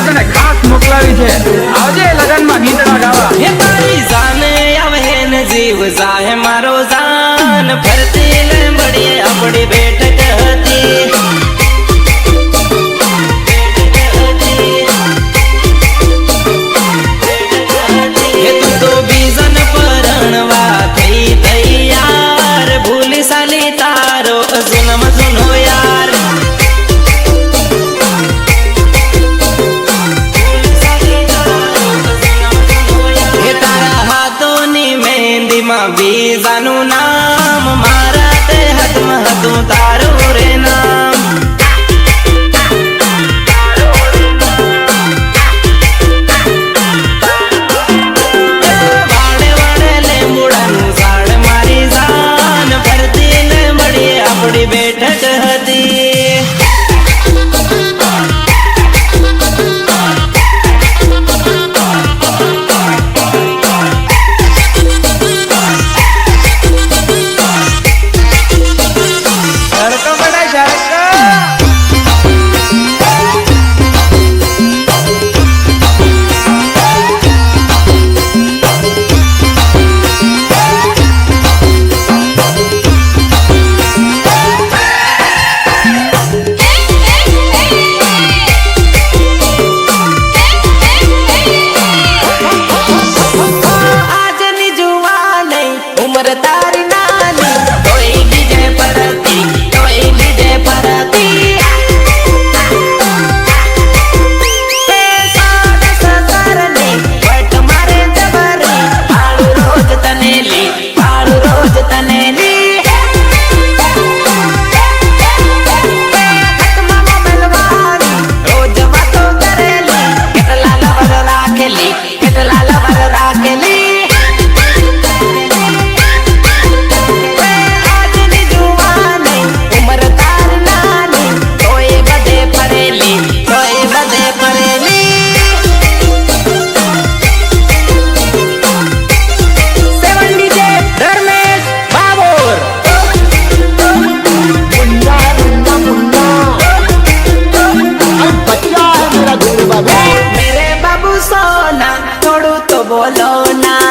માટે તને ખાસ મોકલાવી છે. આવજે લગનમાં ગીતડા ગાવા. હે તારી જાને આવે ને જીવ જાહે મારો જાન ફરતી લેඹડીએ આપણી બેઠક હતી. હે તું તો બીજન પરણવા થઈ તૈયાર ભૂલી સાલી તારો જન્મ જૂનો યાર. બીજાનું નામ મારા તે હાથમાં હતું તારું રે નામ. વાડે વાડે લીંબુડાનું ઝાડ મારી જાન ફરતી લીંબડી આપણી બેઠક હતી. બોલો ના